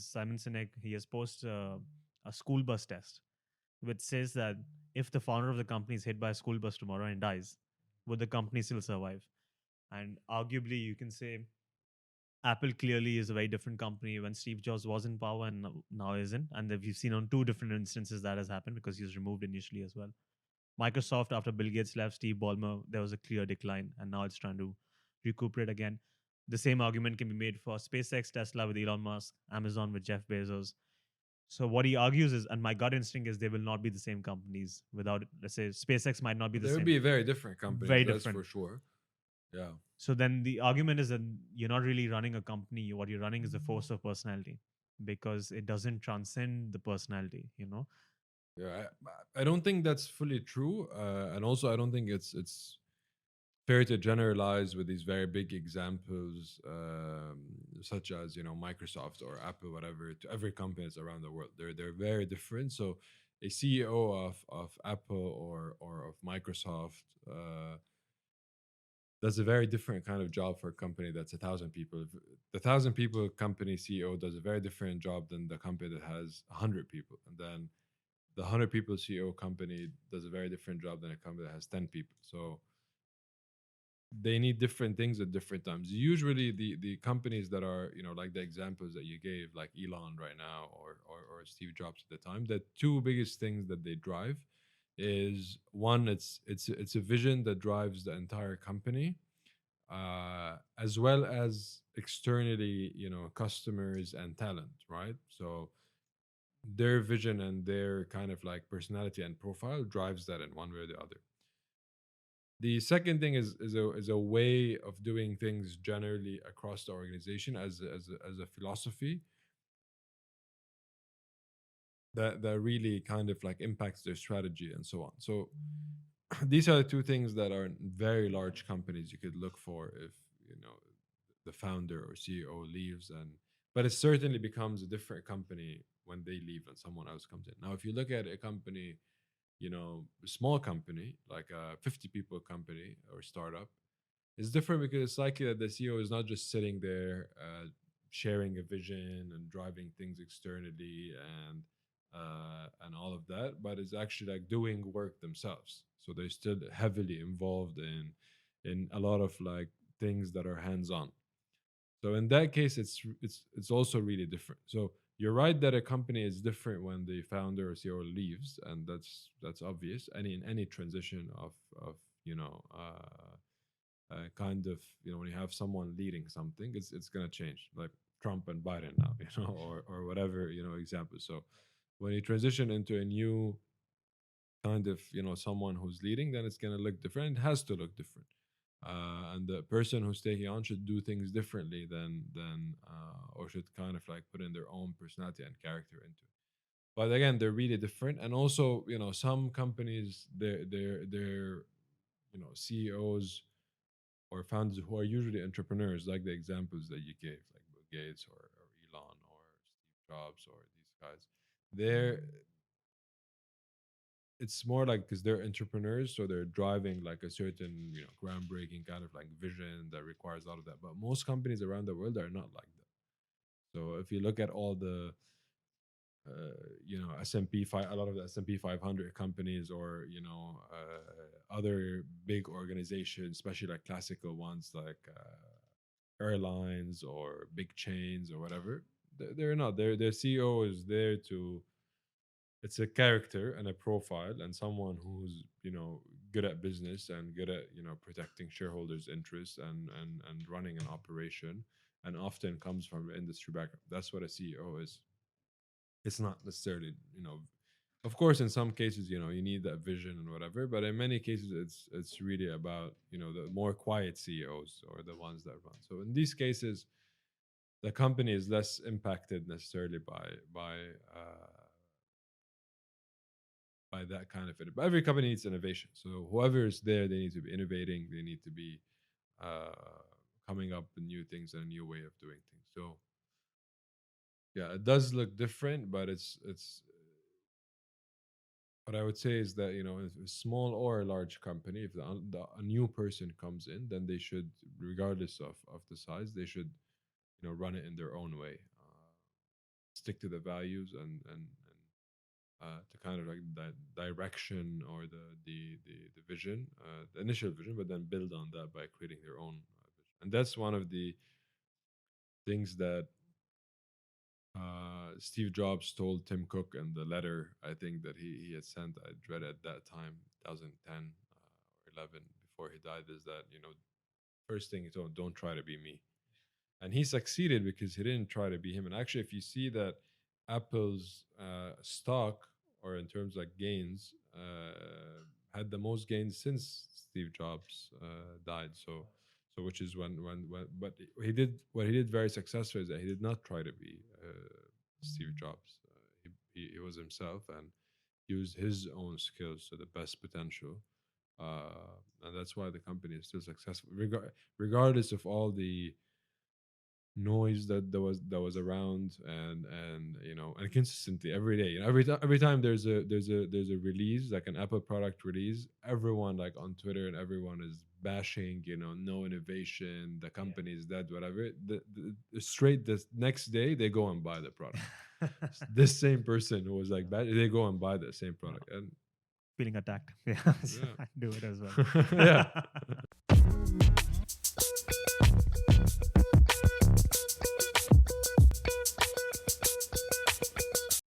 Simon Sinek, he has posted a school bus test, which says that if the founder of the company is hit by a school bus tomorrow and dies, would the company still survive? And arguably, you can say Apple clearly is a very different company when Steve Jobs was in power and now isn't. And we've seen on two different instances that has happened because he was removed initially as well. Microsoft, after Bill Gates left, Steve Ballmer, there was a clear decline, and now it's trying to recuperate again. The same argument can be made for SpaceX, Tesla with Elon Musk, Amazon with Jeff Bezos. So what he argues is, and my gut instinct is, they will not be the same companies without, let's say, SpaceX might not be the They would same. be very different companies, Very that's different. for sure. Yeah. So then the argument is that you're not really running a company. What you're running is a force of personality because it doesn't transcend the personality, you know? Yeah, I don't think that's fully true, and also I don't think it's fair to generalize with these very big examples, such as Microsoft or Apple, whatever, to every companies around the world. They're very different. So a CEO of Apple or of Microsoft does a very different kind of job for a company that's 1,000 people. The 1,000 people company CEO does a very different job than the company that has 100 people, and then the 100 people CEO company does a very different job than a company that has 10 people. So they need different things at different times. Usually, the companies that are like the examples that you gave, like Elon right now, or Steve Jobs at the time, the two biggest things that they drive is one, it's a vision that drives the entire company, as well as externally, customers and talent, right? So their vision and their kind of like personality and profile drives that in one way or the other. The second thing is a way of doing things generally across the organization as a philosophy that really kind of like impacts their strategy and so on. So these are the two things that are in very large companies you could look for if the founder or CEO leaves, and but it certainly becomes a different company when they leave and someone else comes in. Now, if you look at a company, a small company like a 50 people company or startup, it's different because it's likely that the CEO is not just sitting there sharing a vision and driving things externally and all of that, but it's actually like doing work themselves. So they're still heavily involved in a lot of like things that are hands on. So in that case, it's also really different. So you're right that a company is different when the founder or CEO leaves, and that's obvious. In any transition of you know kind of when you have someone leading something, it's gonna change, like Trump and Biden now, or whatever example. So when you transition into a new kind of someone who's leading, then it's gonna look different. It has to look different, and the person who's taking on should do things differently than or should kind of like put in their own personality and character into it. But again, they're really different, and also some companies, their CEOs or founders who are usually entrepreneurs, like the examples that you gave, like Bill Gates or Elon or Steve Jobs or these guys. They're It's more like because they're entrepreneurs, so they're driving like a certain groundbreaking kind of like vision that requires a lot of that. But most companies around the world are not like that. So if you look at all the S&P five, a lot of the S&P 500 companies, or other big organizations, especially like classical ones like airlines or big chains or whatever, they're not. Their CEO is there to. It's a character and a profile and someone who's good at business and good at protecting shareholders' interests and running an operation, and often comes from an industry background. That's what a CEO is. It's not necessarily of course in some cases you need that vision and whatever, but in many cases it's really about the more quiet CEOs or the ones that run. So in these cases the company is less impacted necessarily by that kind of it. But every company needs innovation. So whoever is there, they need to be innovating. They need to be uh, coming up with new things and a new way of doing things. So yeah, it does look different, but it's what I would say is that if a small or a large company, if a new person comes in, then they should, regardless of the size, they should run it in their own way. stick to the values and to kind of like that direction or the vision, the initial vision, but then build on that by creating their own vision. And that's one of the things that Steve Jobs told Tim Cook in the letter, I think that he had sent. I read at that time, 2010 or 11, before he died, is that, first thing he told him, don't try to be me. And he succeeded because he didn't try to be him. And actually, if you see that Apple's stock, or in terms like gains, had the most gains since Steve Jobs died. So which is when but he did what he did very successfully is that he did not try to be Steve Jobs. He was himself and used his own skills to the best potential. And that's why the company is still successful, regardless of all the noise that was around, and consistently every day, every time there's a release, like an Apple product release, everyone, like on Twitter, and everyone is bashing, no innovation, the company is dead, whatever. Straight the next day they go and buy the product. This same person who was like bad, they go and buy the same product. And Feeling attacked. Yeah, yeah. I do it as well. Yeah.